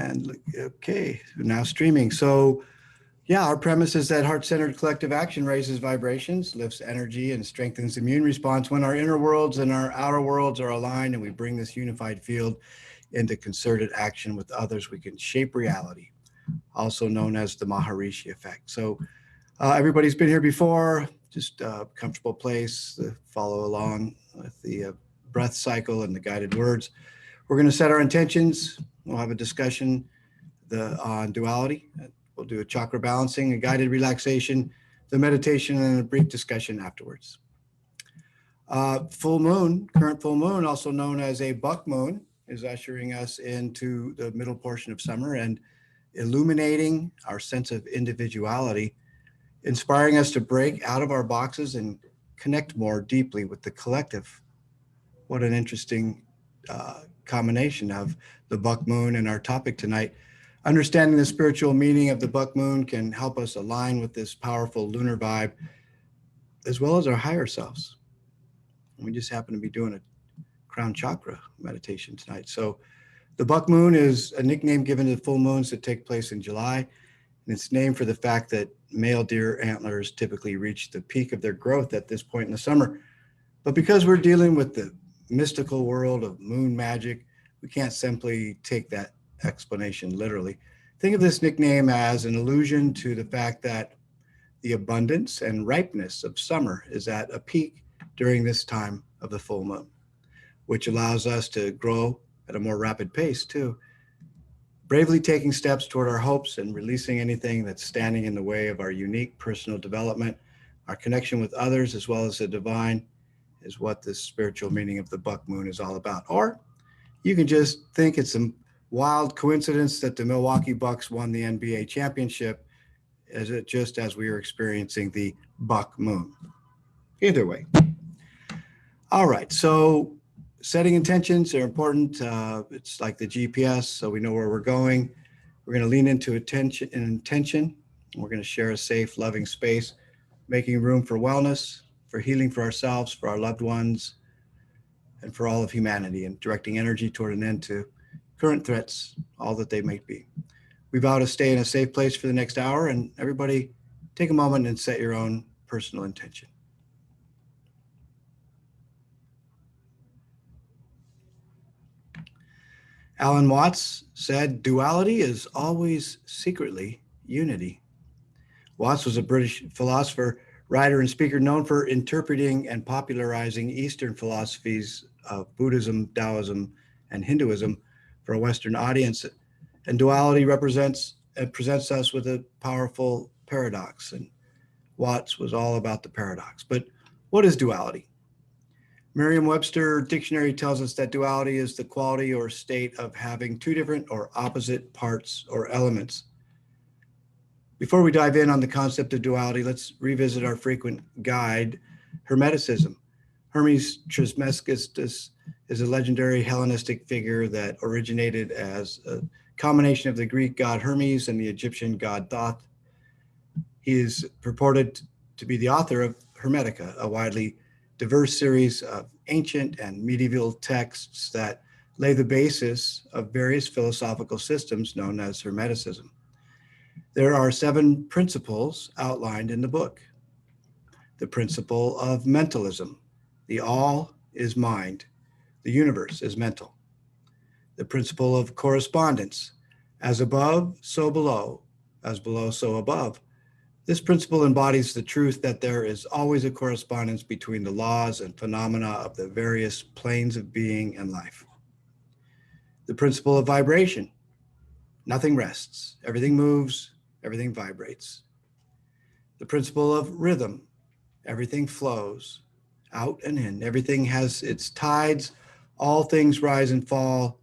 And okay, now streaming. So yeah, our premise is that heart-centered collective action raises vibrations, lifts energy, and strengthens immune response when our inner worlds and our outer worlds are aligned and we bring this unified field into concerted action with others. We can shape reality, also known as the Maharishi effect. So everybody's been here before, just a comfortable place to follow along with the breath cycle and the guided words. We're going to set our intentions. We'll have a discussion on duality. We'll do a chakra balancing, a guided relaxation, the meditation, and a brief discussion afterwards. Full moon, current full moon, also known as a buck moon, is ushering us into the middle portion of summer and illuminating our sense of individuality, inspiring us to break out of our boxes and connect more deeply with the collective. What an interesting combination of the buck moon and our topic tonight. Understanding the spiritual meaning of the buck moon can help us align with this powerful lunar vibe, as well as our higher selves. We just happen to be doing a crown chakra meditation tonight. So the buck moon is a nickname given to full moons that take place in July. And it's named for the fact that male deer antlers typically reach the peak of their growth at this point in the summer. But because we're dealing with the mystical world of moon magic, we can't simply take that explanation literally. Think of this nickname as an allusion to the fact that the abundance and ripeness of summer is at a peak during this time of the full moon, which allows us to grow at a more rapid pace too. Bravely taking steps toward our hopes and releasing anything that's standing in the way of our unique personal development, our connection with others, as well as the divine, is what this spiritual meaning of the buck moon is all about. Or you can just think it's a wild coincidence that the Milwaukee Bucks won the NBA championship just as we were experiencing the buck moon. Either way. All right, so setting intentions are important. It's like the GPS, so we know where we're going. We're going to lean into intention. We're going to share a safe, loving space, making room for wellness, for healing for ourselves, for our loved ones, and for all of humanity, and directing energy toward an end to current threats, all that they may be. We vow to stay in a safe place for the next hour, and everybody take a moment and set your own personal intention. Alan Watts said, "Duality is always secretly unity." Watts was a British philosopher, writer, and speaker known for interpreting and popularizing Eastern philosophies of Buddhism, Taoism, and Hinduism for a Western audience. And duality presents us with a powerful paradox. And Watts was all about the paradox. But what is duality? Merriam-Webster dictionary tells us that duality is the quality or state of having two different or opposite parts or elements. Before we dive in on the concept of duality, let's revisit our frequent guide, Hermeticism. Hermes Trismegistus is a legendary Hellenistic figure that originated as a combination of the Greek god Hermes and the Egyptian god Thoth. He is purported to be the author of Hermetica, a widely diverse series of ancient and medieval texts that lay the basis of various philosophical systems known as Hermeticism. There are 7 principles outlined in the book. The principle of mentalism. The all is mind. The universe is mental. The principle of correspondence. As above, so below. As below, so above. This principle embodies the truth that there is always a correspondence between the laws and phenomena of the various planes of being and life. The principle of vibration. Nothing rests. Everything moves. Everything vibrates. The principle of rhythm. Everything flows out and in. Everything has its tides. All things rise and fall.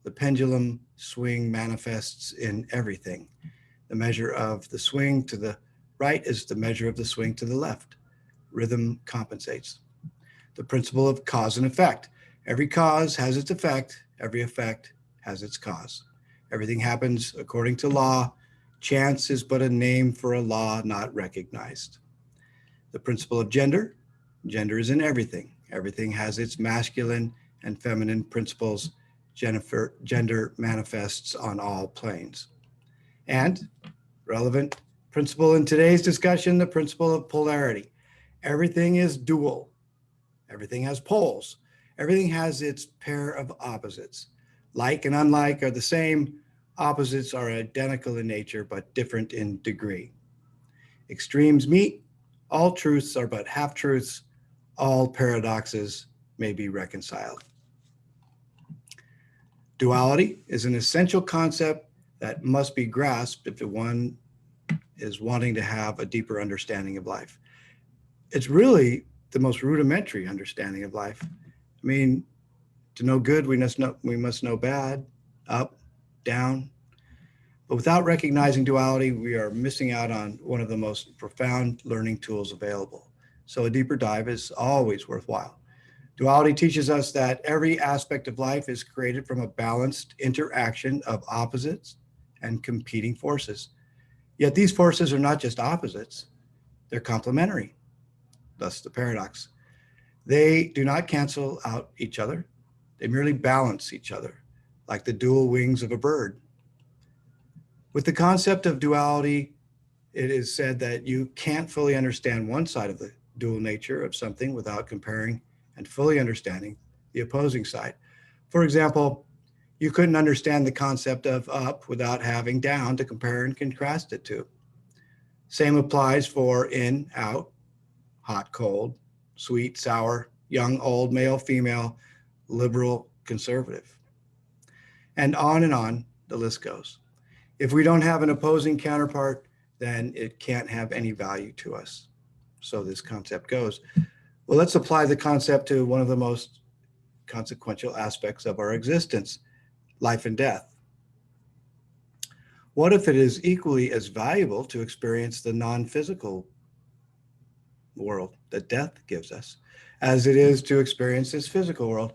The pendulum swing manifests in everything. The measure of the swing to the right is the measure of the swing to the left. Rhythm compensates. The principle of cause and effect. Every cause has its effect. Every effect has its cause. Everything happens according to law. Chance is but a name for a law not recognized. The principle of gender. Gender is in everything. Everything has its masculine and feminine principles. gender manifests on all planes. And relevant principle in today's discussion, the principle of polarity. Everything is dual. Everything has poles. Everything has its pair of opposites. Like and unlike are the same. Opposites are identical in nature, but different in degree. Extremes meet. All truths are but half-truths. All paradoxes may be reconciled. Duality is an essential concept that must be grasped if one is wanting to have a deeper understanding of life. It's really the most rudimentary understanding of life. I mean, to know good, we must know bad, up, down. But without recognizing duality, we are missing out on one of the most profound learning tools available. So a deeper dive is always worthwhile. Duality teaches us that every aspect of life is created from a balanced interaction of opposites and competing forces. Yet these forces are not just opposites, they're complementary, thus the paradox. They do not cancel out each other, they merely balance each other, like the dual wings of a bird. With the concept of duality, it is said that you can't fully understand one side of the dual nature of something without comparing and fully understanding the opposing side. For example, you couldn't understand the concept of up without having down to compare and contrast it to. Same applies for in, out, hot, cold, sweet, sour, young, old, male, female, liberal, conservative. And on the list goes. If we don't have an opposing counterpart, then it can't have any value to us. So this concept goes. Well, let's apply the concept to one of the most consequential aspects of our existence, life and death. What if it is equally as valuable to experience the non-physical world that death gives us as it is to experience this physical world?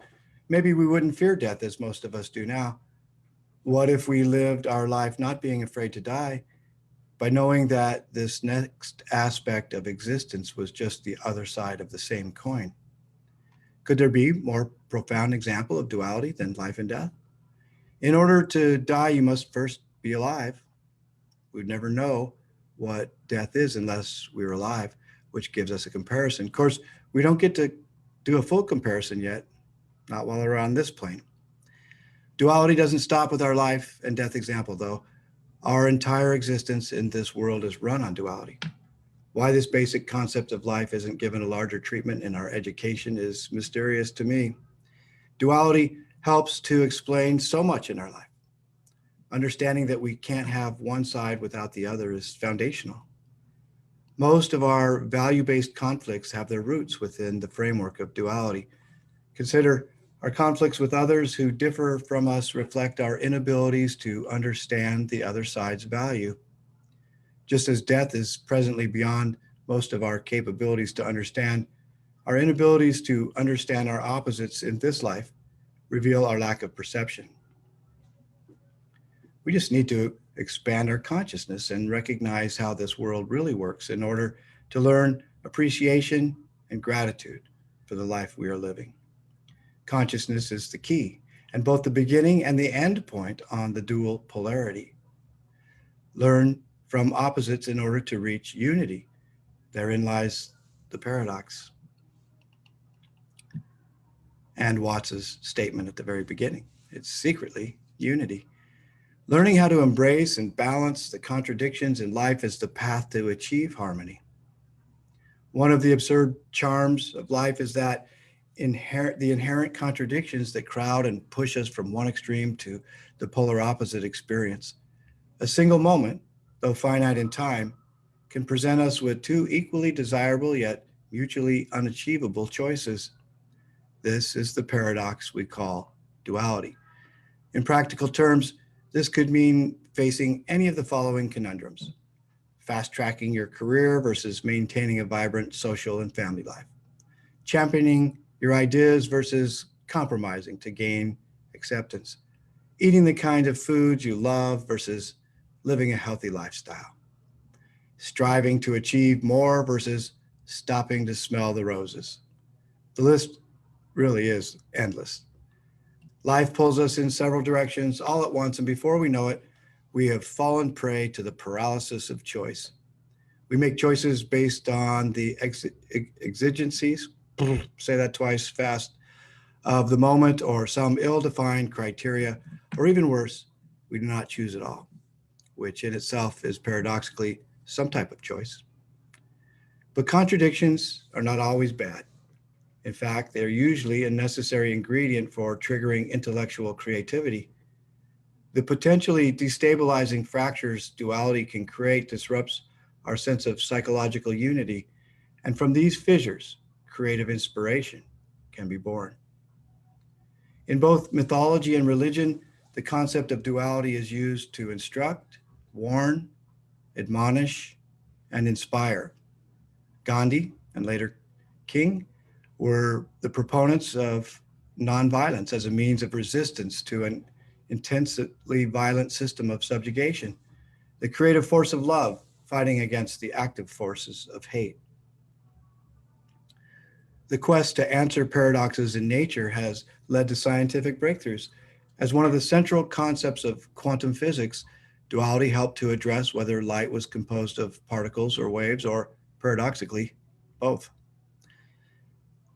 Maybe we wouldn't fear death as most of us do now. What if we lived our life not being afraid to die, by knowing that this next aspect of existence was just the other side of the same coin? Could there be more profound example of duality than life and death? In order to die, you must first be alive. We'd never know what death is unless we were alive, which gives us a comparison. Of course, we don't get to do a full comparison yet, not while we're on this plane. Duality doesn't stop with our life and death example, though. Our entire existence in this world is run on duality. Why this basic concept of life isn't given a larger treatment in our education is mysterious to me. Duality helps to explain so much in our life. Understanding that we can't have one side without the other is foundational. Most of our value-based conflicts have their roots within the framework of duality. Consider our conflicts with others who differ from us reflect our inabilities to understand the other side's value. Just as death is presently beyond most of our capabilities to understand, our inabilities to understand our opposites in this life reveal our lack of perception. We just need to expand our consciousness and recognize how this world really works in order to learn appreciation and gratitude for the life we are living. Consciousness is the key, and both the beginning and the end point on the dual polarity. Learn from opposites in order to reach unity. Therein lies the paradox. And Watts's statement at the very beginning. It's secretly unity. Learning how to embrace and balance the contradictions in life is the path to achieve harmony. One of the absurd charms of life is that the inherent contradictions that crowd and push us from one extreme to the polar opposite experience. A single moment, though finite in time, can present us with two equally desirable yet mutually unachievable choices. This is the paradox we call duality. In practical terms, this could mean facing any of the following conundrums: fast-tracking your career versus maintaining a vibrant social and family life, championing your ideas versus compromising to gain acceptance, eating the kind of foods you love versus living a healthy lifestyle, striving to achieve more versus stopping to smell the roses. The list really is endless. Life pulls us in several directions all at once, and before we know it, we have fallen prey to the paralysis of choice. We make choices based on the exigencies, say that twice fast, of the moment or some ill-defined criteria, or even worse, we do not choose at all, which in itself is paradoxically some type of choice. But contradictions are not always bad. In fact, they're usually a necessary ingredient for triggering intellectual creativity. The potentially destabilizing fractures duality can create disrupts our sense of psychological unity, and from these fissures, creative inspiration can be born. In both mythology and religion, the concept of duality is used to instruct, warn, admonish, and inspire. Gandhi, and later King, were the proponents of nonviolence as a means of resistance to an intensely violent system of subjugation, the creative force of love fighting against the active forces of hate. The quest to answer paradoxes in nature has led to scientific breakthroughs. As one of the central concepts of quantum physics, duality helped to address whether light was composed of particles or waves, or paradoxically, both.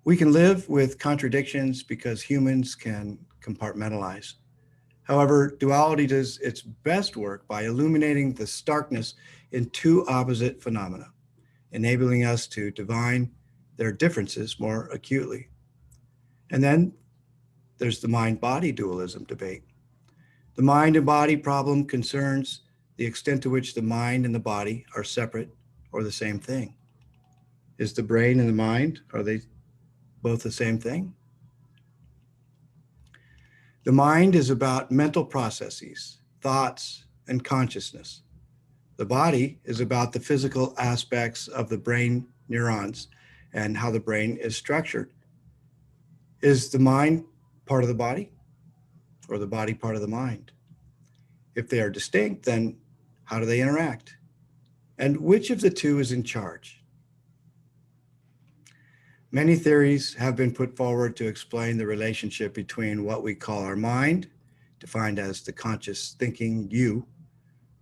We can live with contradictions because humans can compartmentalize. However, duality does its best work by illuminating the starkness in two opposite phenomena, enabling us to divine their differences more acutely. And then there's the mind-body dualism debate. The mind and body problem concerns the extent to which the mind and the body are separate or the same thing. Is the brain and the mind, are they both the same thing? The mind is about mental processes, thoughts, and consciousness. The body is about the physical aspects of the brain neurons and how the brain is structured. Is the mind part of the body, or the body part of the mind? If they are distinct, then how do they interact? And which of the two is in charge? Many theories have been put forward to explain the relationship between what we call our mind, defined as the conscious thinking you,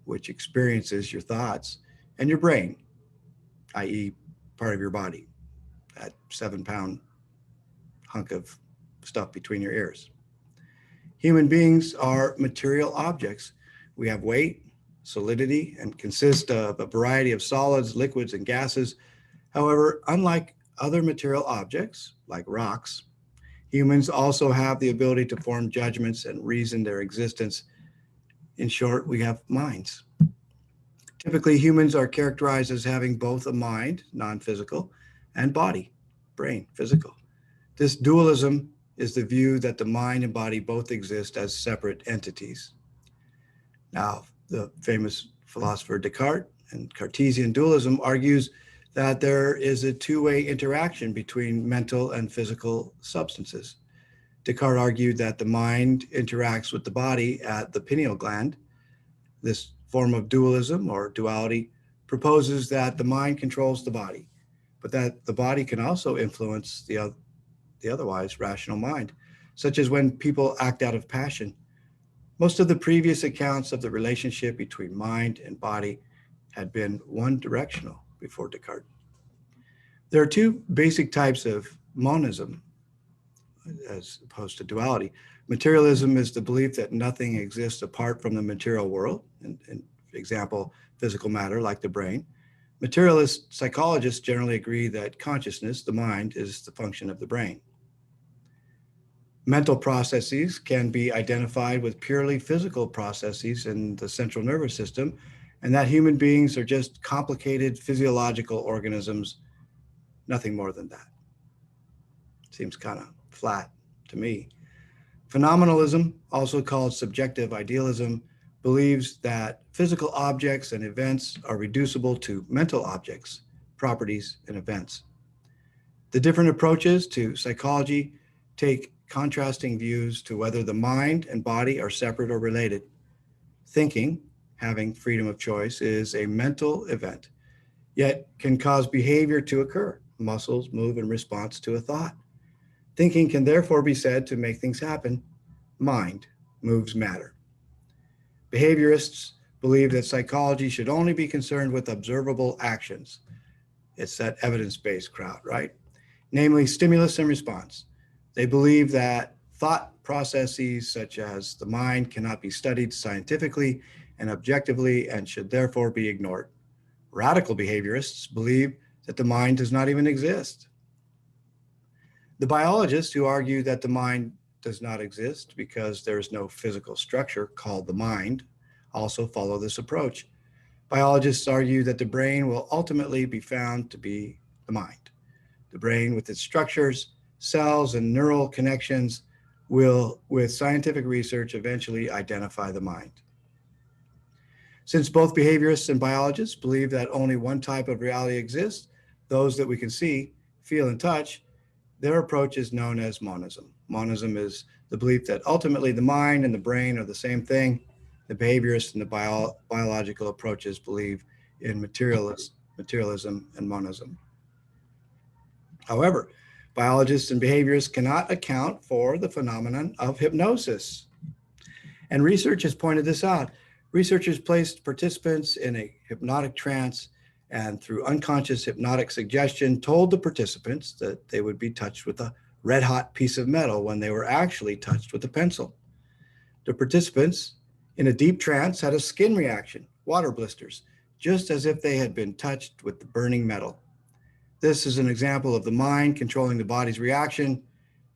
which experiences your thoughts, and your brain, i.e. part of your body, that 7-pound hunk of stuff between your ears. Human beings are material objects. We have weight, solidity, and consist of a variety of solids, liquids, and gases. However, unlike other material objects, like rocks, humans also have the ability to form judgments and reason their existence. In short, we have minds. Typically, humans are characterized as having both a mind, non-physical, and body, brain, physical. This dualism is the view that the mind and body both exist as separate entities. Now, the famous philosopher Descartes and Cartesian dualism argues that there is a two-way interaction between mental and physical substances. Descartes argued that the mind interacts with the body at the pineal gland. This form of dualism or duality proposes that the mind controls the body, but that the body can also influence the otherwise rational mind, such as when people act out of passion. Most of the previous accounts of the relationship between mind and body had been one directional before Descartes. There are two basic types of monism as opposed to duality. Materialism is the belief that nothing exists apart from the material world, in example, physical matter like the brain. Materialist psychologists generally agree that consciousness, the mind, is the function of the brain. Mental processes can be identified with purely physical processes in the central nervous system, and that human beings are just complicated physiological organisms, nothing more than that. Seems kind of flat to me. Phenomenalism, also called subjective idealism, believes that physical objects and events are reducible to mental objects, properties, and events. The different approaches to psychology take contrasting views to whether the mind and body are separate or related. Thinking, having freedom of choice, is a mental event, yet can cause behavior to occur. Muscles move in response to a thought. Thinking can therefore be said to make things happen, mind moves matter. Behaviorists believe that psychology should only be concerned with observable actions. It's that evidence-based crowd, right? Namely, stimulus and response. They believe that thought processes such as the mind cannot be studied scientifically and objectively and should therefore be ignored. Radical behaviorists believe that the mind does not even exist. The biologists who argue that the mind does not exist because there is no physical structure called the mind also follow this approach. Biologists argue that the brain will ultimately be found to be the mind. The brain with its structures, cells, and neural connections will, with scientific research, eventually identify the mind. Since both behaviorists and biologists believe that only one type of reality exists, those that we can see, feel, and touch, their approach is known as monism. Monism is the belief that ultimately the mind and the brain are the same thing. The behaviorists and the biological approaches believe in materialism and monism. However, biologists and behaviorists cannot account for the phenomenon of hypnosis. And research has pointed this out. Researchers placed participants in a hypnotic trance and through unconscious hypnotic suggestion told the participants that they would be touched with a red hot piece of metal when they were actually touched with a pencil. The participants in a deep trance had a skin reaction, water blisters, just as if they had been touched with the burning metal. This is an example of the mind controlling the body's reaction.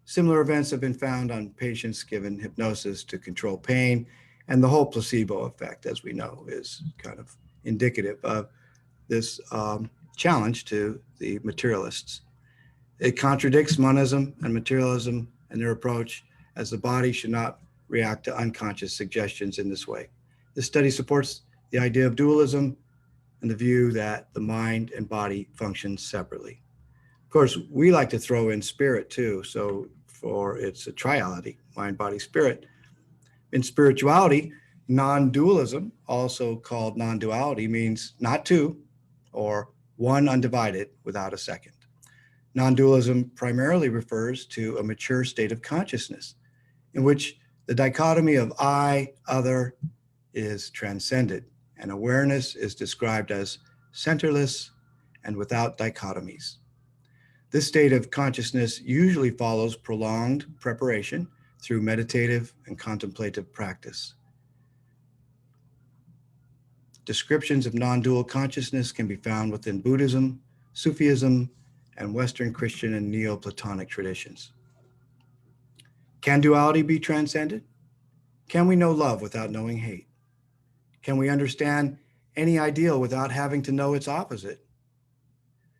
Similar events have been found on patients given hypnosis to control pain, and the whole placebo effect, as we know, is kind of indicative of this challenge to the materialists. It contradicts monism and materialism and their approach, as the body should not react to unconscious suggestions in this way. This study supports the idea of dualism and the view that the mind and body function separately. Of course, we like to throw in spirit too, so it's a triality, mind, body, spirit. In spirituality, non-dualism, also called non-duality, means not two or one undivided without a second. Non-dualism primarily refers to a mature state of consciousness in which the dichotomy of I, other, is transcended, and awareness is described as centerless and without dichotomies. This state of consciousness usually follows prolonged preparation through meditative and contemplative practice. Descriptions of non-dual consciousness can be found within Buddhism, Sufism, and Western Christian and Neoplatonic traditions. Can duality be transcended? Can we know love without knowing hate? Can we understand any ideal without having to know its opposite?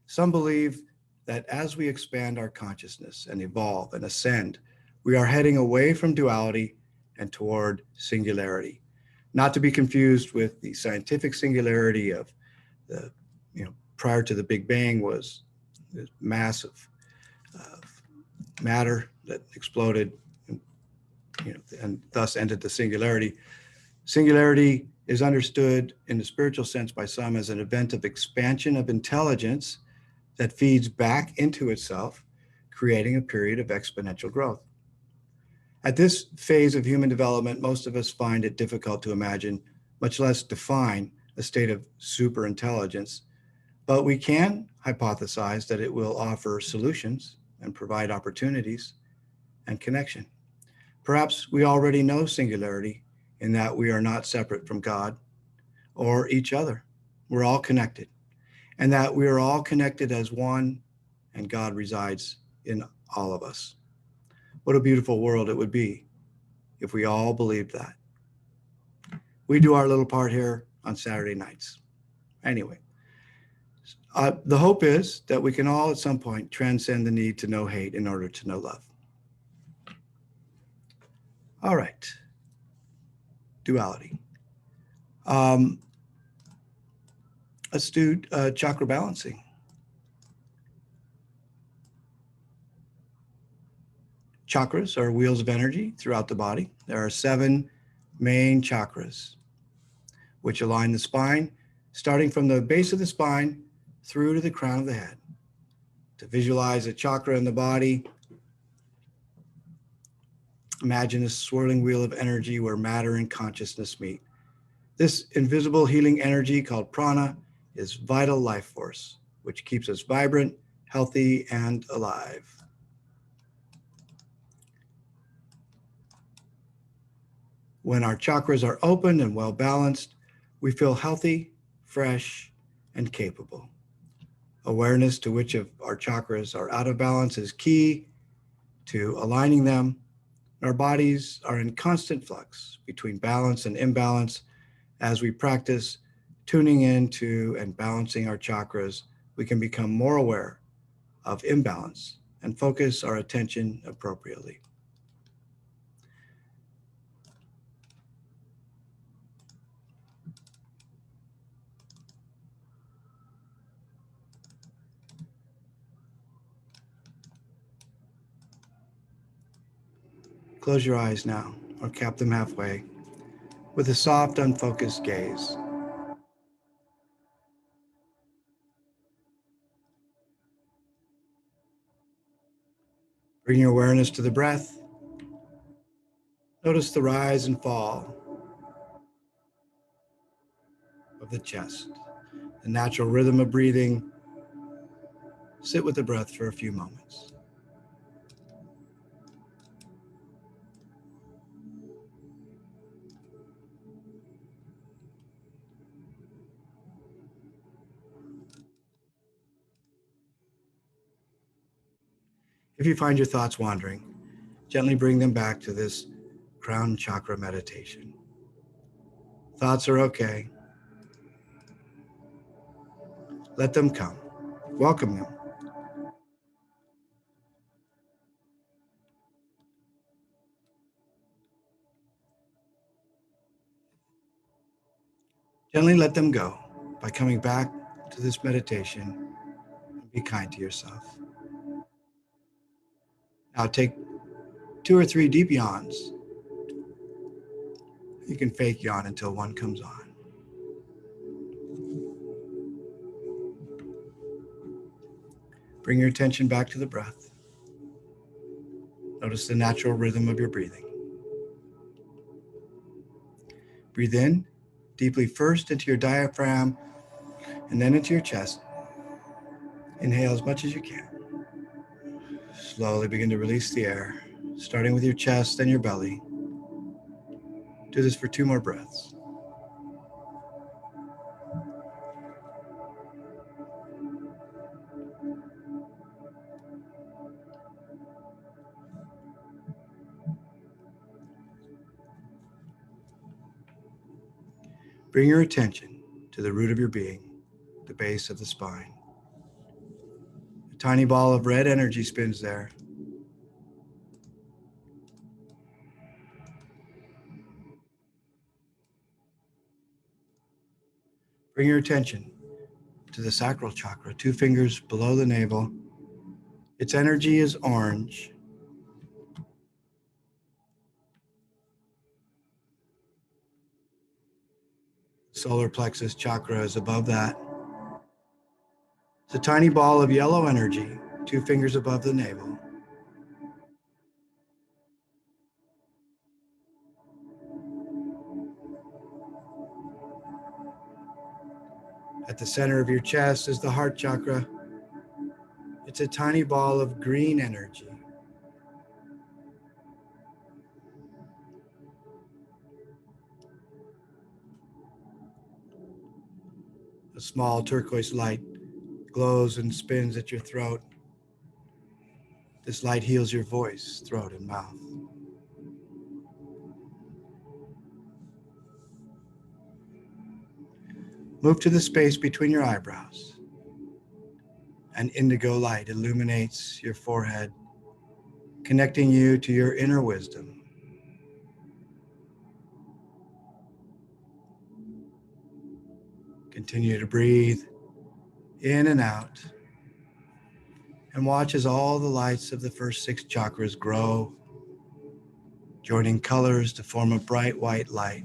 Some believe that as we expand our consciousness and evolve and ascend, we are heading away from duality and toward singularity, not to be confused with the scientific singularity of the, prior to the Big Bang was this massive matter that exploded, and thus ended the singularity. Singularity is understood in the spiritual sense by some as an event of expansion of intelligence that feeds back into itself, creating a period of exponential growth. At this phase of human development, most of us find it difficult to imagine, much less define, a state of superintelligence, but we can hypothesize that it will offer solutions and provide opportunities and connection. Perhaps we already know singularity in that we are not separate from God or each other. We're all connected, and that we are all connected as one, and God resides in all of us. What a beautiful world it would be if we all believed that. We do our little part here on Saturday nights. Anyway, the hope is that we can all at some point transcend the need to know hate in order to know love. All right, duality. Let's do chakra balancing. Chakras are wheels of energy throughout the body. There are 7 main chakras, which align the spine, starting from the base of the spine through to the crown of the head. To visualize a chakra in the body, Imagine a swirling wheel of energy where matter and consciousness meet. This invisible healing energy called prana is vital life force, which keeps us vibrant, healthy, and alive. When our chakras are open and well balanced, we feel healthy, fresh, and capable. Awareness to which of our chakras are out of balance is key to aligning them. Our bodies are in constant flux between balance and imbalance. As we practice tuning into and balancing our chakras, we can become more aware of imbalance and focus our attention appropriately. Close your eyes now, or cap them halfway, with a soft, unfocused gaze. Bring your awareness to the breath. Notice the rise and fall of the chest, the natural rhythm of breathing. Sit with the breath for a few moments. If you find your thoughts wandering, gently bring them back to this crown chakra meditation. Thoughts are okay. Let them come. Welcome them. Gently let them go by coming back to this meditation and be kind to yourself. Now take 2 or 3 deep yawns. You can fake yawn until one comes on. Bring your attention back to the breath. Notice the natural rhythm of your breathing. Breathe in deeply first into your diaphragm and then into your chest. Inhale as much as you can. Slowly begin to release the air, starting with your chest and your belly. Do this for 2 more breaths. Bring your attention to the root of your being, the base of the spine. A tiny ball of red energy spins there. Bring your attention to the sacral chakra, 2 fingers below the navel. Its energy is orange. Solar plexus chakra is above that. It's a tiny ball of yellow energy, 2 fingers above the navel. At the center of your chest is the heart chakra. It's a tiny ball of green energy. A small turquoise light glows and spins at your throat. This light heals your voice, throat, and mouth. Move to the space between your eyebrows. An indigo light illuminates your forehead, connecting you to your inner wisdom. Continue to breathe in and out, and watch as all the lights of the first 6 chakras grow, joining colors to form a bright white light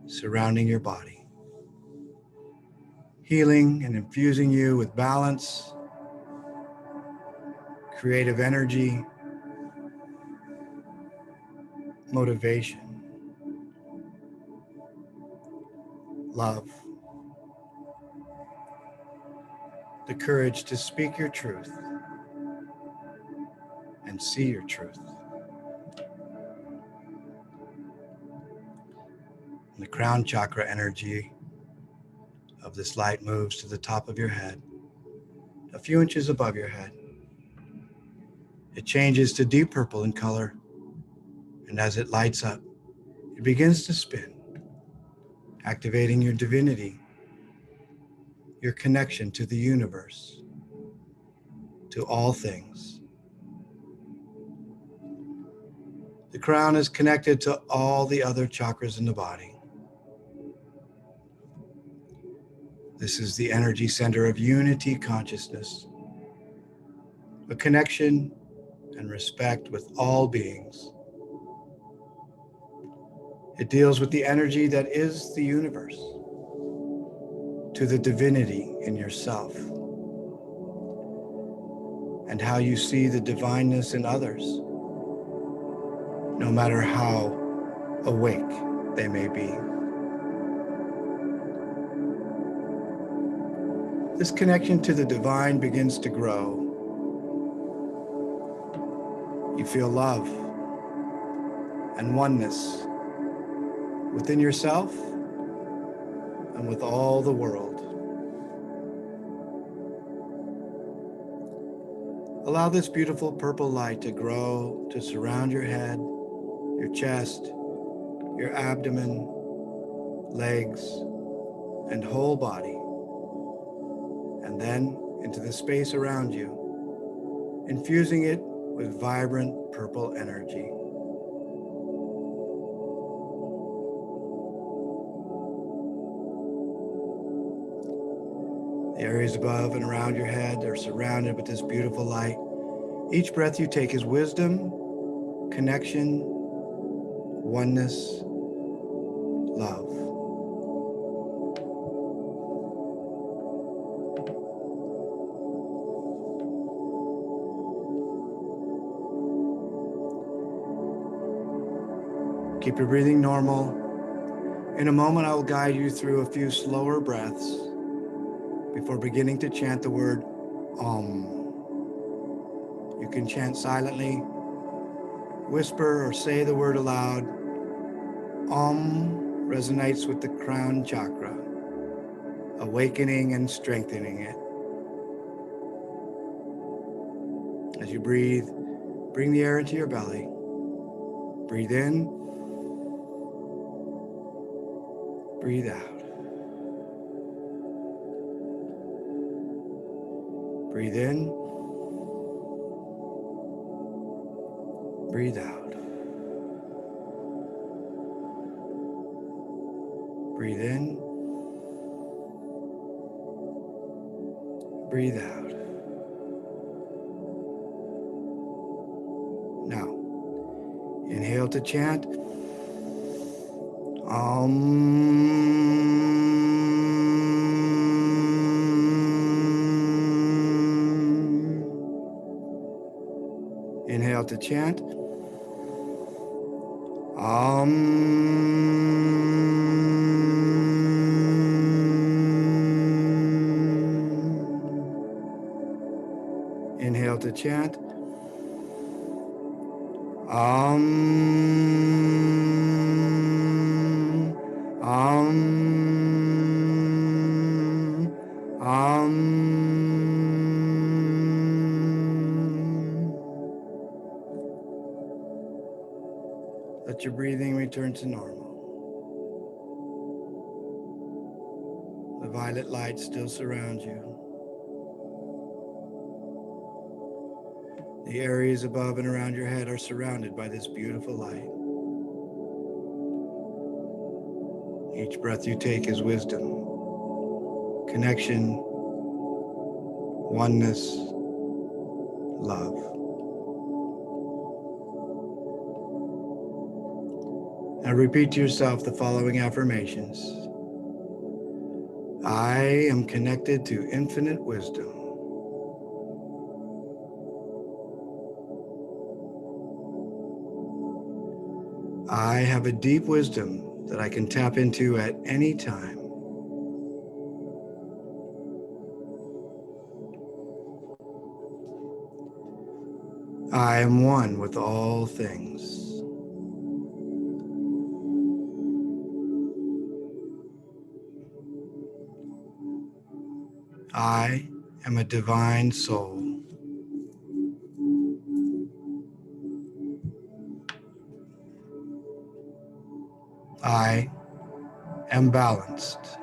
surrounding your body, healing and infusing you with balance, creative energy, motivation, love, the courage to speak your truth and see your truth. And the crown chakra energy of this light moves to the top of your head, a few inches above your head. It changes to deep purple in color, and as it lights up, it begins to spin, activating your divinity, your connection to the universe, to all things. The crown is connected to all the other chakras in the body. This is the energy center of unity consciousness, a connection and respect with all beings. It deals with the energy that is the universe, to the divinity in yourself, and how you see the divineness in others, no matter how awake they may be. This connection to the divine begins to grow. You feel love and oneness within yourself and with all the world. Allow this beautiful purple light to grow, to surround your head, your chest, your abdomen, legs, and whole body, and then into the space around you, infusing it with vibrant purple energy. The areas above and around your head are surrounded with this beautiful light. Each breath you take is wisdom, connection, oneness, love. Keep your breathing normal. In a moment, I will guide you through a few slower breaths before beginning to chant the word Om. You can chant silently, whisper, or say the word aloud. Om resonates with the crown chakra, awakening and strengthening it. As you breathe, bring the air into your belly. Breathe in, breathe out. Breathe in, breathe out. Breathe in, breathe out. Now, inhale to chant Om. Inhale to chant Om. Inhale to chant Om. Om. Om. Let your breathing return to normal. The violet light still surrounds you. The areas above and around your head are surrounded by this beautiful light. Each breath you take is wisdom, connection, oneness, love. Now repeat to yourself the following affirmations. I am connected to infinite wisdom. I have a deep wisdom that I can tap into at any time. I am one with all things. I am a divine soul. I am balanced.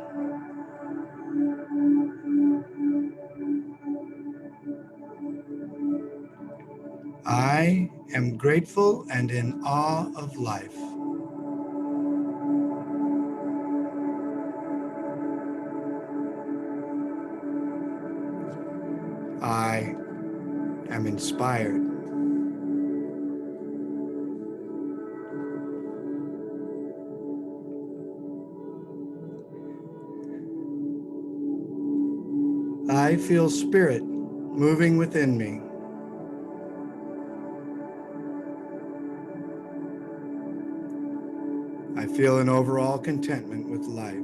I am grateful and in awe of life. I am inspired. I feel spirit moving within me. I feel an overall contentment with life.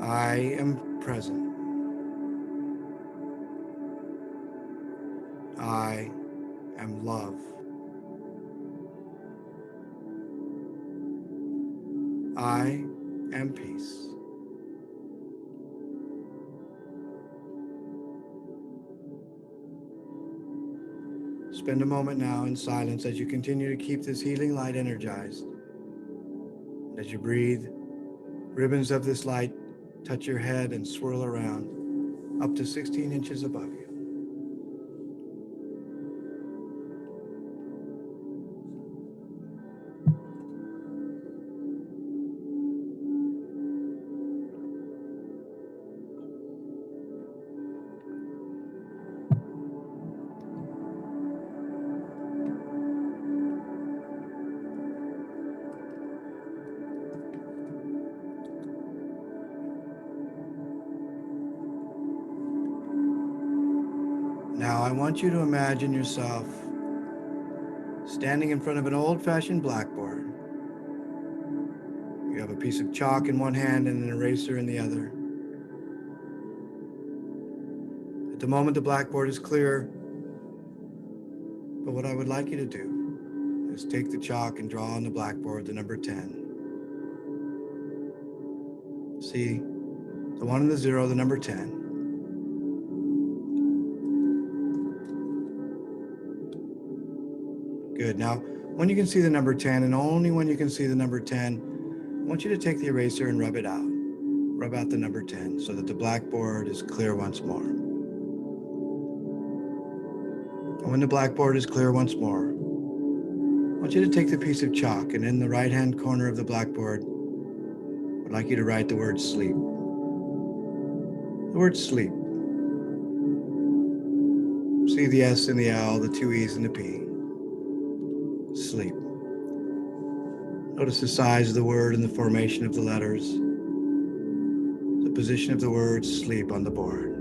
I am present. I am love. I am peace. Spend a moment now in silence as you continue to keep this healing light energized. And as you breathe, ribbons of this light touch your head and swirl around up to 16 inches above you. Now I want you to imagine yourself standing in front of an old-fashioned blackboard. You have a piece of chalk in one hand and an eraser in the other. At the moment, the blackboard is clear, but what I would like you to do is take the chalk and draw on the blackboard the number 10. See, the 1 and the 0, the number 10. Good. Now, when you can see the number 10, and only when you can see the number 10, I want you to take the eraser and rub it out. Rub out the number 10 so that the blackboard is clear once more. And when the blackboard is clear once more, I want you to take the piece of chalk, and in the right-hand corner of the blackboard, I'd like you to write the word sleep. The word sleep. See the S and the L, the 2 E's and the P. Sleep. Notice the size of the word and the formation of the letters. The position of the word sleep on the board.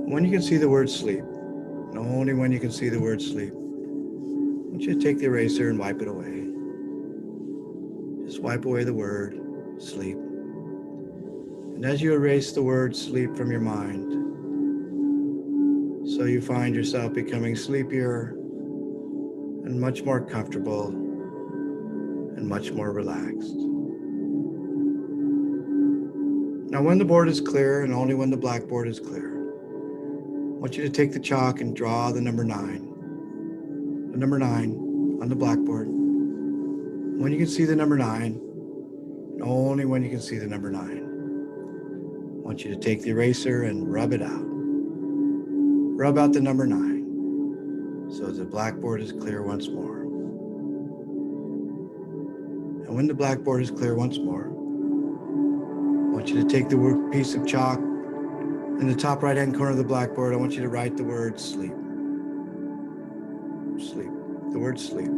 When you can see the word sleep, and only when you can see the word sleep, I want you to take the eraser and wipe it away. Just wipe away the word sleep. And as you erase the word sleep from your mind, so you find yourself becoming sleepier and much more comfortable and much more relaxed. Now, when the board is clear, and only when the blackboard is clear, I want you to take the chalk and draw the number 9. The number 9 on the blackboard. When you can see the number 9, and only when you can see the number 9, I want you to take the eraser and rub it out. Rub out the number 9 so the blackboard is clear once more. And when the blackboard is clear once more, I want you to take the piece of chalk in the top right-hand corner of the blackboard. I want you to write the word sleep. Sleep. The word sleep.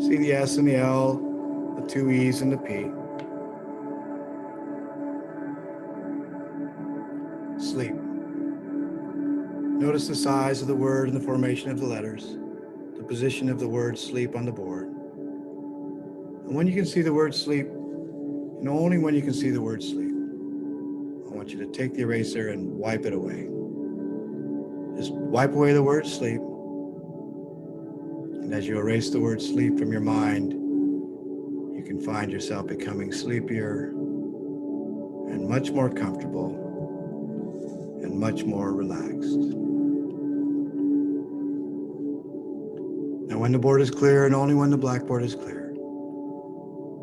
See the S and the L, the 2 E's and the P. Sleep. notice the size of the word and the formation of the letters, the position of the word sleep on the board. And when you can see the word sleep, and only when you can see the word sleep, I want you to take the eraser and wipe it away. Just wipe away the word sleep. And as you erase the word sleep from your mind, you can find yourself becoming sleepier and much more comfortable and much more relaxed. Now, when the board is clear, and only when the blackboard is clear, I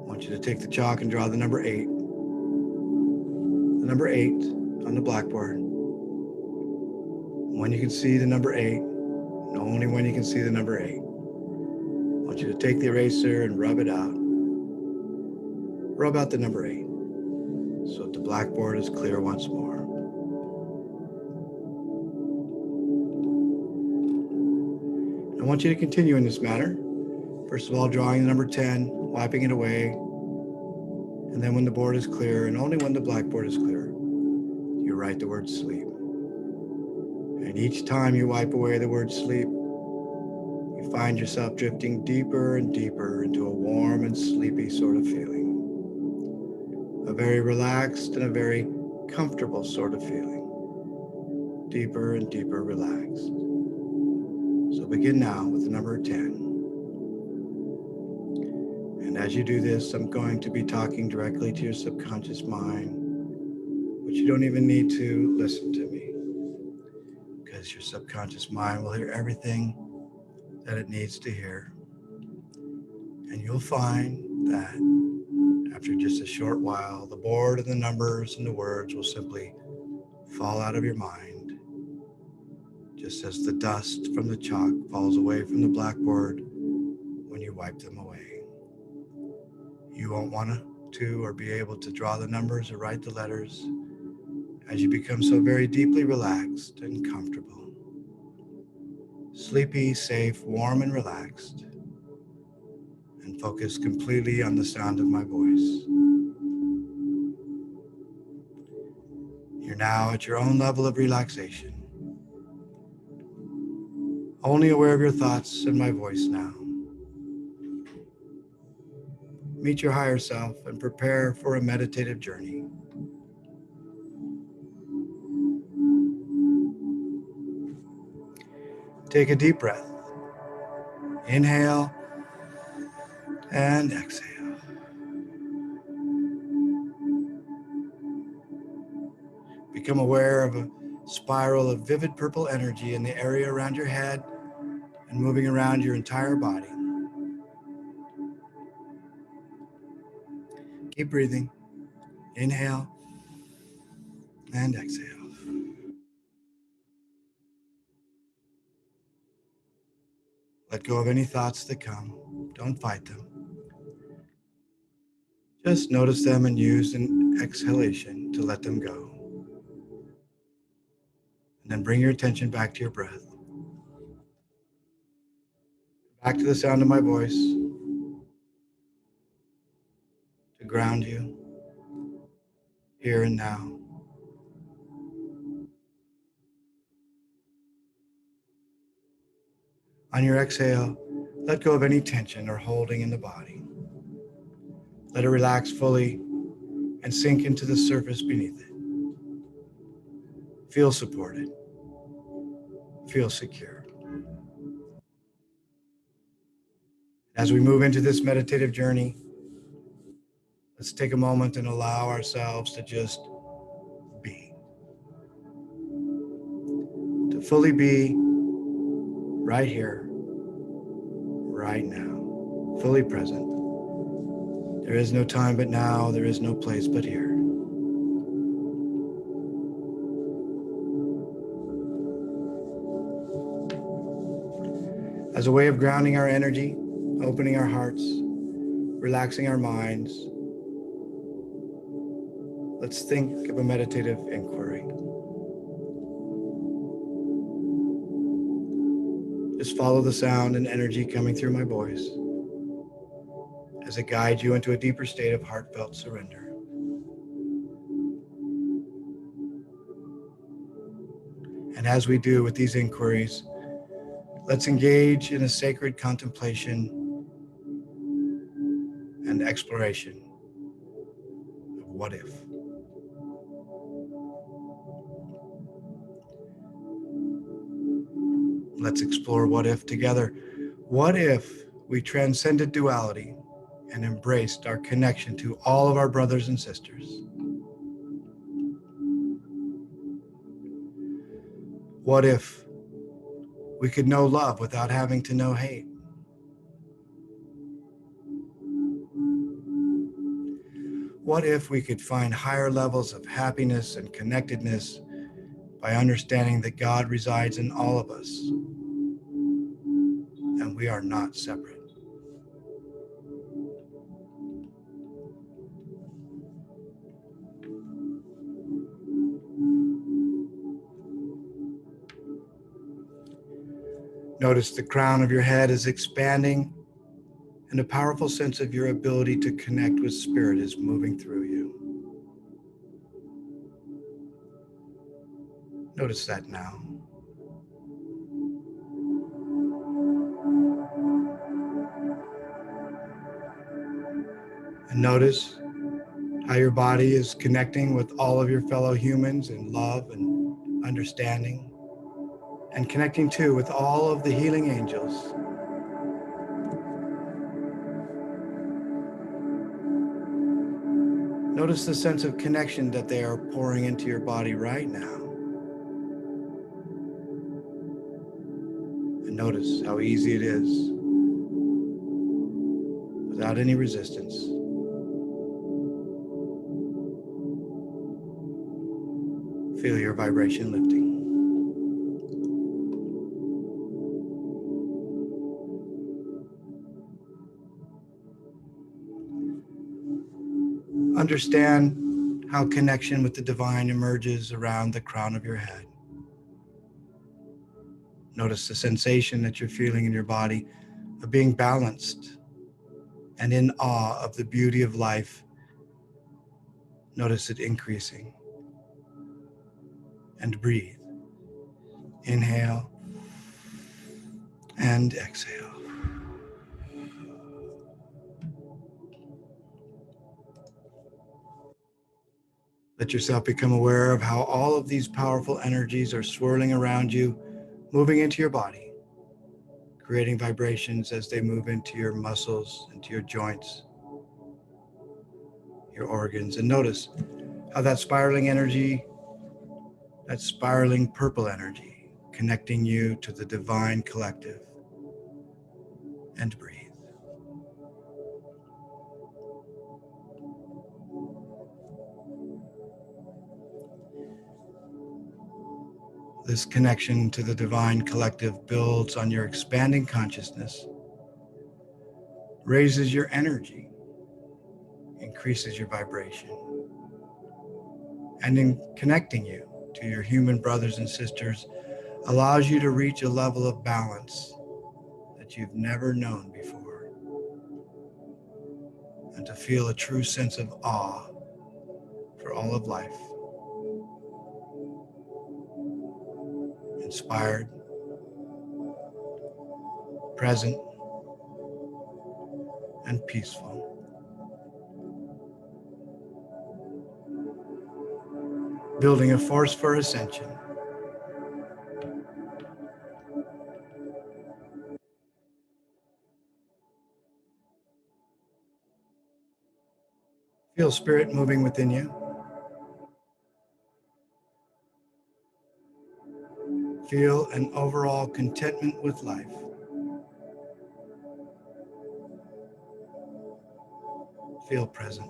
want you to take the chalk and draw the number 8. The number 8 on the blackboard. When you can see the number 8, and only when you can see the number 8, I want you to take the eraser and rub it out. Rub out the number 8 so that the blackboard is clear once more. I want you to continue in this manner. First of all, drawing the number 10, wiping it away, and then when the board is clear, and only when the blackboard is clear, you write the word sleep. And each time you wipe away the word sleep, you find yourself drifting deeper and deeper into a warm and sleepy sort of feeling. A very relaxed and a very comfortable sort of feeling. Deeper and deeper relaxed. So begin now with the number 10. And as you do this, I'm going to be talking directly to your subconscious mind, but you don't even need to listen to me, because your subconscious mind will hear everything that it needs to hear. And you'll find that after just a short while, the board and the numbers and the words will simply fall out of your mind, just as the dust from the chalk falls away from the blackboard when you wipe them away. You won't want to or be able to draw the numbers or write the letters as you become so very deeply relaxed and comfortable. Sleepy, safe, warm, and relaxed, and focus completely on the sound of my voice. You're now at your own level of relaxation, only aware of your thoughts and my voice now. Meet your higher self and prepare for a meditative journey. Take a deep breath. Inhale and exhale. Become aware of a spiral of vivid purple energy in the area around your head and moving around your entire body. Keep breathing. Inhale and exhale. Let go of any thoughts that come. Don't fight them. Just notice them and use an exhalation to let them go. And then bring your attention back to your breath. Back to the sound of my voice to ground you here and now. On your exhale, let go of any tension or holding in the body. Let it relax fully and sink into the surface beneath it. Feel supported. Feel secure. As we move into this meditative journey, let's take a moment and allow ourselves to just be. To fully be right here, right now, fully present. There is no time but now, there is no place but here. As a way of grounding our energy, opening our hearts, relaxing our minds, let's think of a meditative inquiry. Just follow the sound and energy coming through my voice as it guides you into a deeper state of heartfelt And as we do with these inquiries, let's engage in a sacred contemplation and exploration of what if. Let's explore what if together. What if we transcended duality and embraced our connection to all of our brothers and sisters? What if we could know love without having to know hate? What if we could find higher levels of happiness and connectedness by understanding that God resides in all of us and we are not separate? Notice the crown of your head is expanding and a powerful sense of your ability to connect with spirit is moving through you. Notice that now. And notice how your body is connecting with all of your fellow humans in love and understanding, and connecting too with all of the healing angels. Notice the sense of connection that they are pouring into your body right now. And notice how easy it is, without any resistance. Feel your vibration lifting. Understand how connection with the divine emerges around the crown of your head. Notice the sensation that you're feeling in your body of being balanced and in awe of the beauty of life. Notice it increasing. And breathe. Inhale and exhale. Let yourself become aware of how all of these powerful energies are swirling around you, moving into your body, creating vibrations as they move into your muscles, into your joints, your organs. And notice how that spiraling energy, that spiraling purple energy, connecting you to the divine collective. And breathe. This connection to the divine collective builds on your expanding consciousness, raises your energy, increases your vibration, and in connecting you to your human brothers and sisters, allows you to reach a level of balance that you've never known before, and to feel a true sense of awe for all of life, inspired, present, and peaceful. Building a force for ascension. Feel spirit moving within you. Feel an overall contentment with life. Feel present.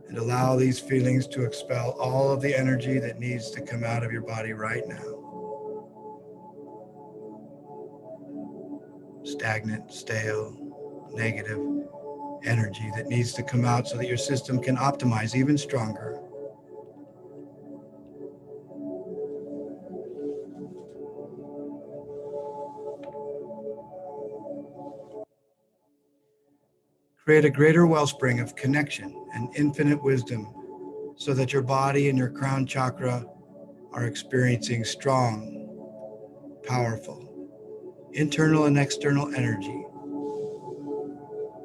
And allow these feelings to expel all of the energy that needs to come out of your body right now. Stagnant, stale, negative energy that needs to come out so that your system can optimize even stronger. Create a greater wellspring of connection and infinite wisdom so that your body and your crown chakra are experiencing strong, powerful, internal and external energy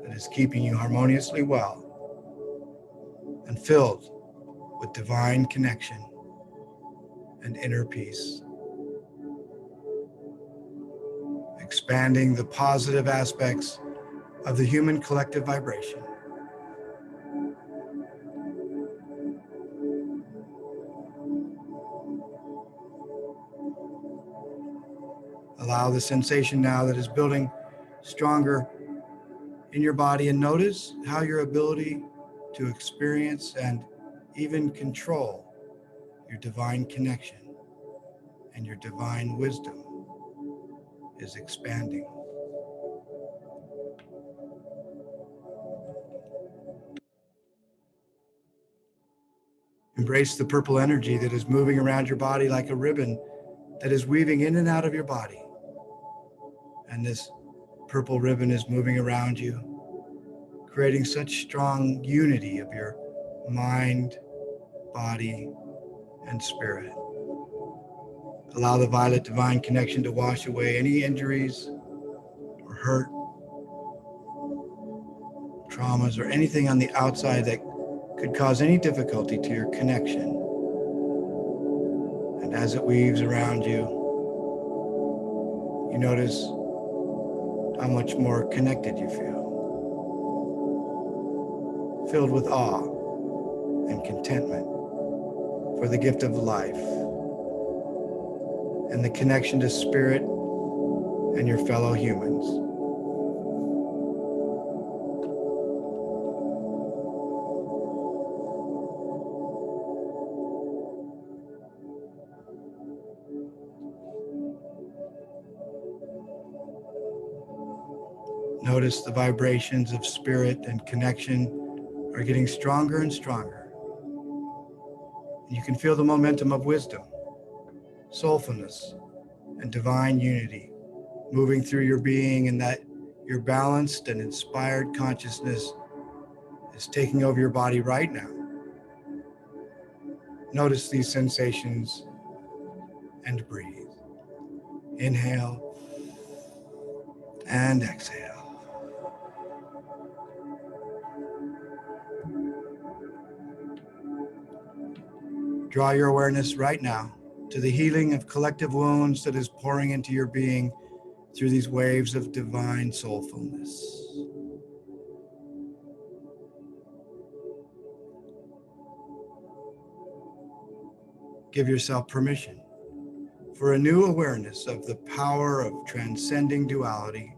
that is keeping you harmoniously well and filled with divine connection and inner peace, expanding the positive aspects of the human collective vibration. Allow the sensation now that is building stronger in your body, and notice how your ability to experience and even control your divine connection and your divine wisdom is expanding. Embrace the purple energy that is moving around your body like a ribbon that is weaving in and out of your body. And this purple ribbon is moving around you, creating such strong unity of your mind, body, and spirit. Allow the violet divine connection to wash away any injuries or hurt, traumas, or anything on the outside that could cause any difficulty to your connection. And as it weaves around you, you notice how much more connected you feel, filled with awe and contentment for the gift of life and the connection to spirit and your fellow humans. Notice the vibrations of spirit and connection are getting stronger and stronger. And you can feel the momentum of wisdom, soulfulness, and divine unity moving through your being, and that your balanced and inspired consciousness is taking over your body right now. Notice these sensations and breathe. Inhale and exhale. Draw your awareness right now to the healing of collective wounds that is pouring into your being through these waves of divine soulfulness. Give yourself permission for a new awareness of the power of transcending duality.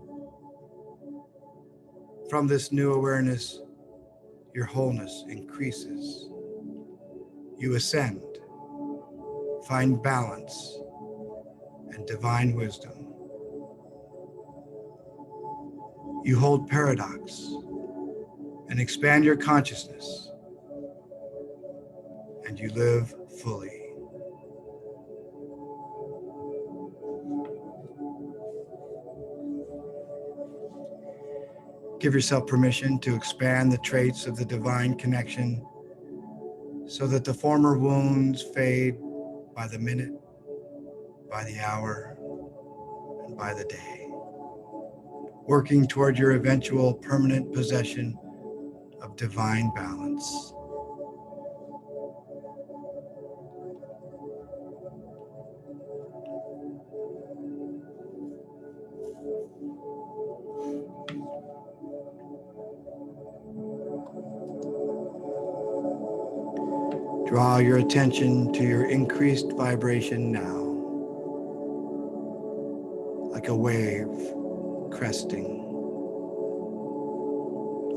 From this new awareness, your wholeness increases. You ascend, find balance and divine wisdom. You hold paradox and expand your consciousness, and you live fully. Give yourself permission to expand the traits of the divine connection so that the former wounds fade by the minute, by the hour, and by the day, working toward your eventual permanent possession of divine balance. Draw your attention to your increased vibration now, like a wave cresting,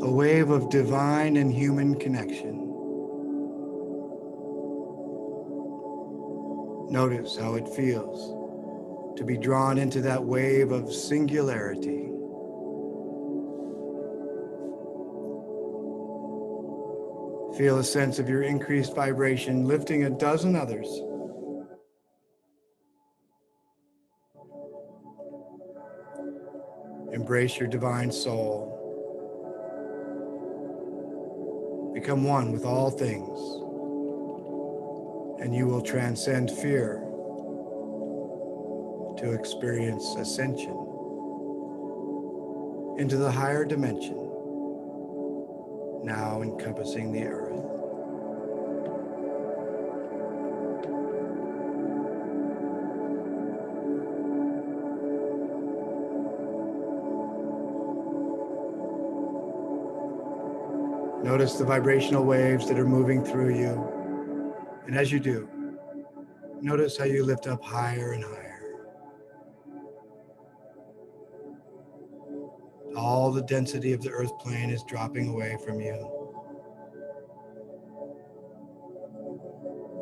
a wave of divine and human connection. Notice how it feels to be drawn into that wave of singularity. Feel a sense of your increased vibration lifting a dozen others. Embrace your divine soul. Become one with all things. and you will transcend fear to experience ascension into the higher dimension, now encompassing the earth. Notice the vibrational waves that are moving through you. And as you do, notice how you lift up higher and higher. All the density of the earth plane is dropping away from you.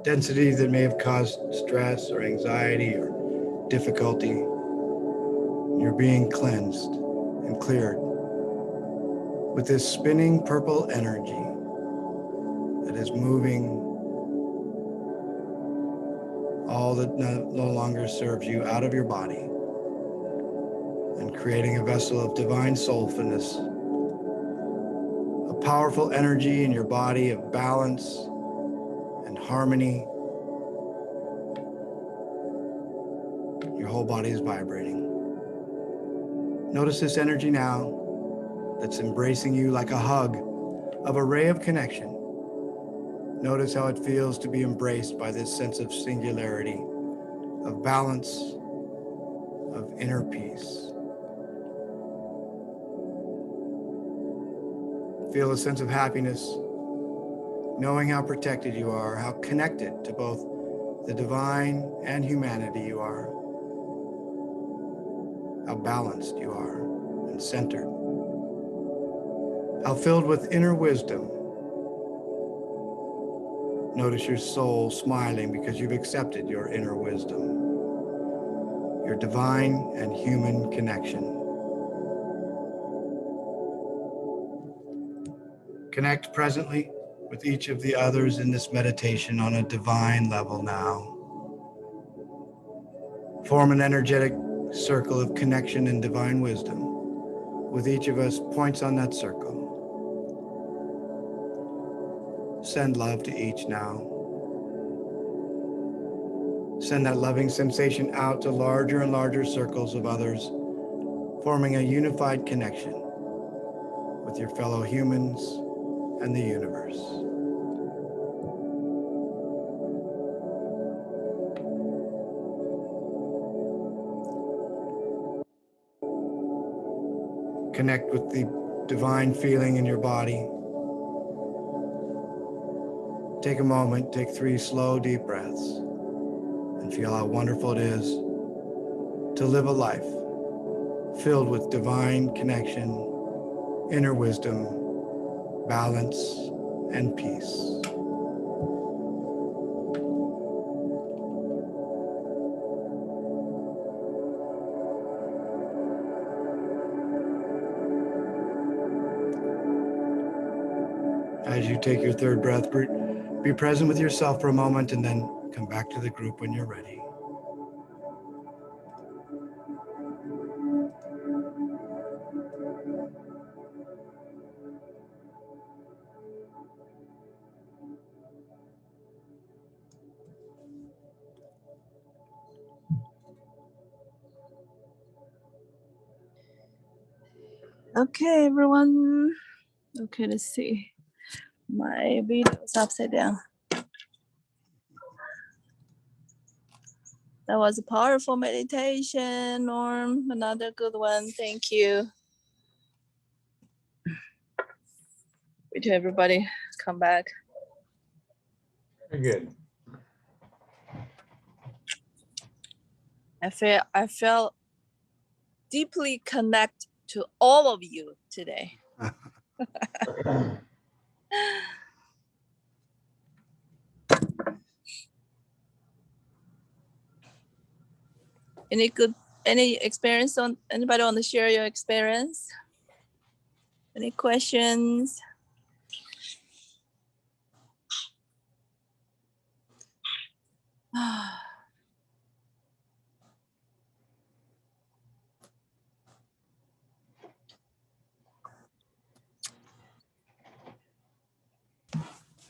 Density that may have caused stress or anxiety or difficulty. You're being cleansed and cleared with this spinning purple energy that is moving all that no longer serves you out of your body and creating a vessel of divine soulfulness, a powerful energy in your body of balance and harmony. Your whole body is vibrating. Notice this energy now that's embracing you like a hug of a ray of connection. Notice how it feels to be embraced by this sense of singularity, of balance, of inner peace. Feel a sense of happiness, knowing how protected you are, how connected to both the divine and humanity you are, how balanced you are and centered, how filled with inner wisdom. Notice your soul smiling because you've accepted your inner wisdom, your divine and human connection. Connect presently with each of the others in this meditation on a divine level now. Form an energetic circle of connection and divine wisdom. With each of us points on that circle. Send love to each now. Send that loving sensation out to larger and larger circles of others, forming a unified connection with your fellow humans and the universe. Connect with the divine feeling in your body. Take a moment, take 3 slow, deep breaths, and feel how wonderful it is to live a life filled with divine connection, inner wisdom, balance, and peace. As you take your 3rd breath, be present with yourself for a moment and then come back to the group when you're ready. Okay, everyone. Okay, let's see. My video is upside down. That was a powerful meditation, Norm. Another good one. Thank you. Wait till everybody come back. Very good. I felt deeply connected to all of you today. Any experience on anybody want to share your experience? Any questions?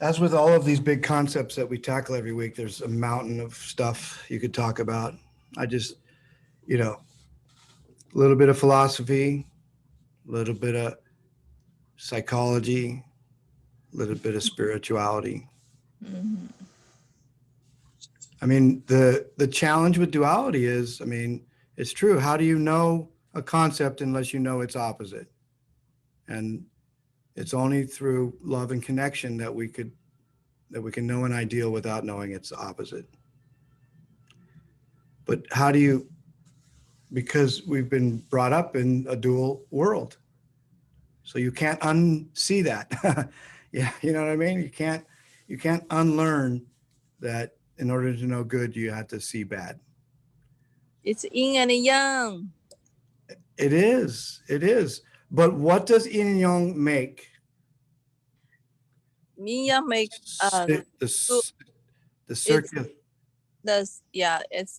as with all of these big concepts that we tackle every week, there's a mountain of stuff you could talk about. I just, a little bit of philosophy, a little bit of psychology, a little bit of spirituality. Mm-hmm. I mean, the challenge with duality is, it's true. How do you know a concept unless you know its opposite? And it's only through love and connection that we can know an ideal without knowing its opposite. But how do you, because we've been brought up in a dual world. So you can't unsee that. Yeah, you know what I mean? You can't unlearn that in order to know good, you have to see bad. It's yin and yang. It is. But what does yin and yang make? Yin yang make The circular, it's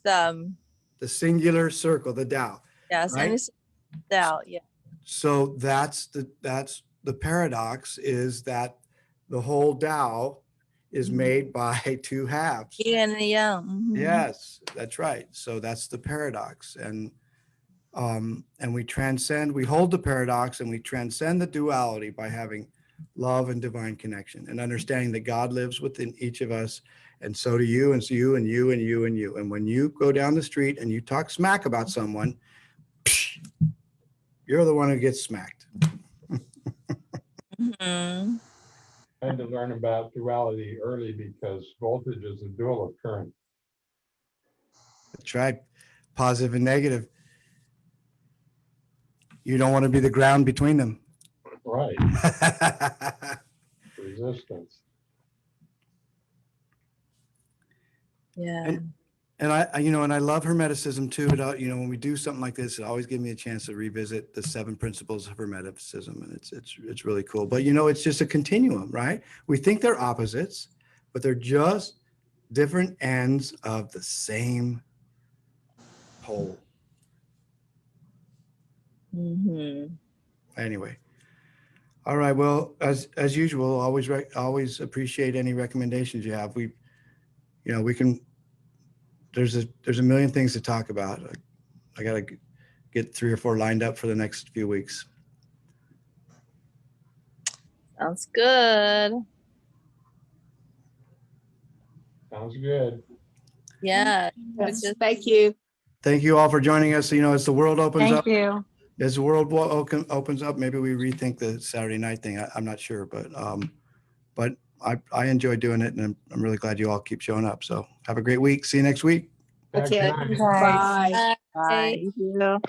the singular circle, the Tao. yes, right? and it's out, yeah. So that's the paradox, is that the whole Tao is made by two halves. Yin and yang. Mm-hmm. Yes, that's right. So that's the paradox. And we hold the paradox and we transcend the duality by having love and divine connection and understanding that God lives within each of us. And so do you, and so you, and you, and you, and you. And when you go down the street and you talk smack about someone, you're the one who gets smacked. Mm-hmm. I had to learn about duality early because voltage is a dual of current. That's right. Positive and negative. You don't want to be the ground between them. Right. Resistance. Yeah. And I love Hermeticism too. When we do something like this, it always gives me a chance to revisit the 7 principles of Hermeticism, and it's really cool. But it's just a continuum, right? We think they're opposites, but they're just different ends of the same pole. Mm-hmm. Anyway, all right. Well, as usual, always appreciate any recommendations you have. We can. There's a million things to talk about. I got to get 3 or 4 lined up for the next few weeks. Sounds good. Sounds good. Yeah. Yes, thank you. Thank you all for joining us. As the world opens up, Thank you. as the world opens up, maybe we rethink the Saturday night thing. I'm not sure, but I enjoy doing it, and I'm really glad you all keep showing up. So have a great week. See you next week. Okay. Good night. Bye. Bye. Bye.